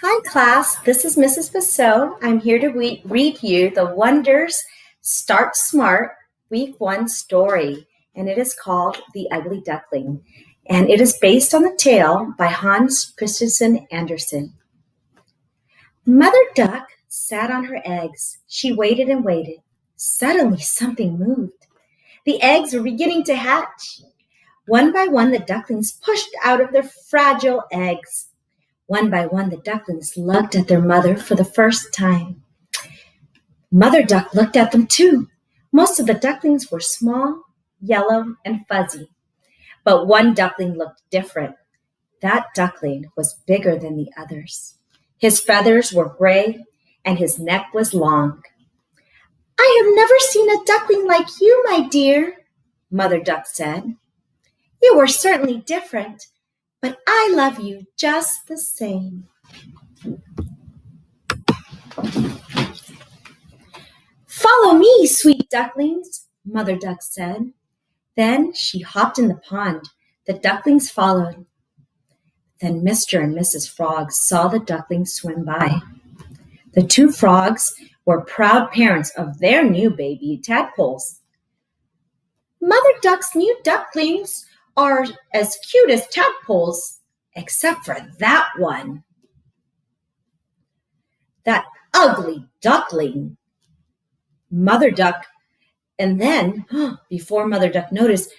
Hi, class. This is Mrs. Bissot. I'm here to read you the Wonders Start Smart Week 1 story, and it is called The Ugly Duckling, and it is based on the tale by Hans Christensen Andersen. Mother Duck sat on her eggs. She waited and waited. Suddenly, something moved. The eggs were beginning to hatch. One by one, the ducklings pushed out of their fragile eggs. One by one, the ducklings looked at their mother for the first time. Mother Duck looked at them too. Most of the ducklings were small, yellow, and fuzzy. But one duckling looked different. That duckling was bigger than the others. His feathers were gray, and his neck was long. "I have never seen a duckling like you, my dear," Mother Duck said. "You are certainly different, but I love you just the same." "Follow me, sweet ducklings," Mother Duck said. Then she hopped in the pond. The ducklings followed. Then Mr. and Mrs. Frog saw the ducklings swim by. The two frogs were proud parents of their new baby tadpoles. "Mother Duck's new ducklings are as cute as tadpoles, except for that one. That ugly duckling." Mother Duck, and then, before Mother Duck noticed,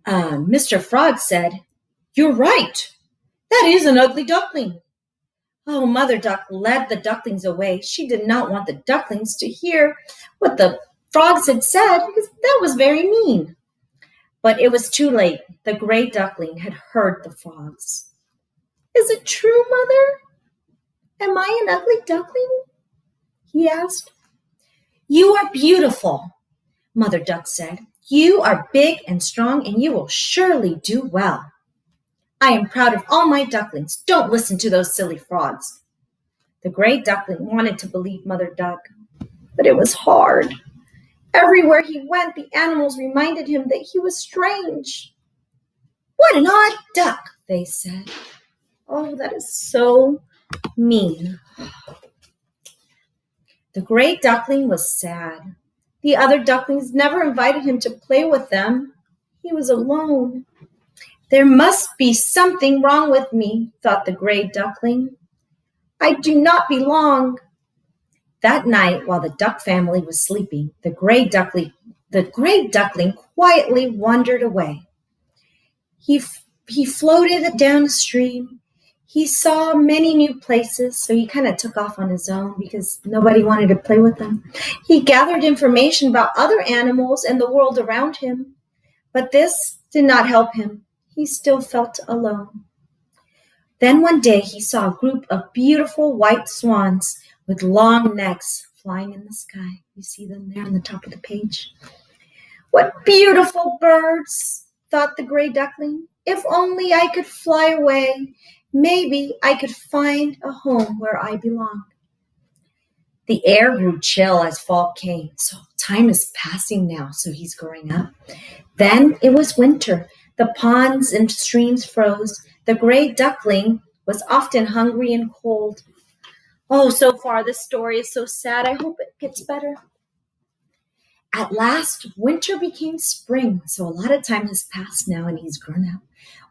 Mr. Frog said, "You're right. That is an ugly duckling." Oh, Mother Duck led the ducklings away. She did not want the ducklings to hear what the frogs had said, because that was very mean. But it was too late. The gray duckling had heard the frogs. "Is it true, Mother? Am I an ugly duckling?" he asked. "You are beautiful," Mother Duck said. "You are big and strong, and you will surely do well. I am proud of all my ducklings. Don't listen to those silly frogs." The gray duckling wanted to believe Mother Duck, but it was hard. Everywhere he went, the animals reminded him that he was strange. "What an odd duck," they said. Oh, that is so mean. The gray duckling was sad. The other ducklings never invited him to play with them. He was alone. "There must be something wrong with me," thought the gray duckling. "I do not belong." That night, while the duck family was sleeping, the gray duckling quietly wandered away. He floated down the stream. He saw many new places, so he kind of took off on his own because nobody wanted to play with him. He gathered information about other animals and the world around him, but this did not help him. He still felt alone. Then one day he saw a group of beautiful white swans with long necks flying in the sky. You see them there on the top of the page. "What beautiful birds," thought the gray duckling. "If only I could fly away. Maybe I could find a home where I belong." The air grew chill as fall came. So time is passing now, so he's growing up. Then it was winter. The ponds and streams froze. The gray duckling was often hungry and cold. Oh, so far this story is so sad. I hope it gets better. At last, winter became spring, so a lot of time has passed now and he's grown up.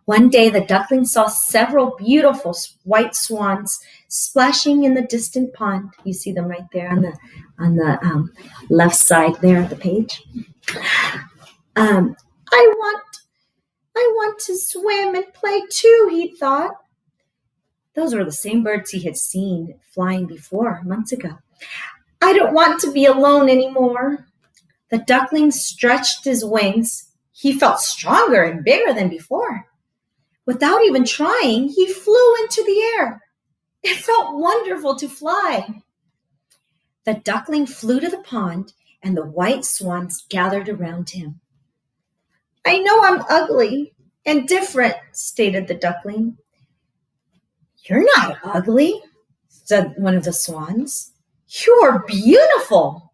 One day, the duckling saw several beautiful white swans splashing in the distant pond. You see them right there on the left side there of the page. I want to swim and play too, he thought. Those were the same birds he had seen flying before, months ago. "I don't want to be alone anymore." The duckling stretched his wings. He felt stronger and bigger than before. Without even trying, he flew into the air. It felt wonderful to fly. The duckling flew to the pond, and the white swans gathered around him. "I know I'm ugly and different," stated the duckling. "You're not ugly," said one of the swans. "You're beautiful.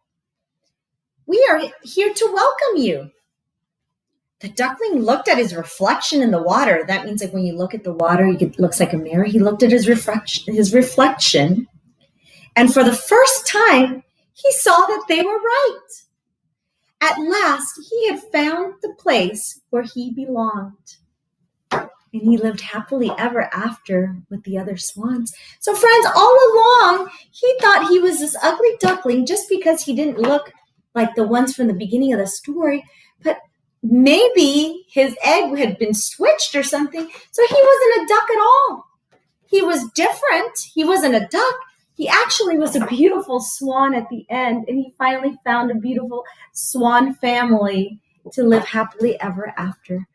We are here to welcome you." The duckling looked at his reflection in the water. That means like when you look at the water, it looks like a mirror. He looked at his reflection. And for the first time, he saw that they were right. At last, he had found the place where he belonged. And he lived happily ever after with the other swans. So friends, all along, he thought he was this ugly duckling just because he didn't look like the ones from the beginning of the story. But maybe his egg had been switched or something. So he wasn't a duck at all. He was different. He wasn't a duck. He actually was a beautiful swan at the end. And he finally found a beautiful swan family to live happily ever after.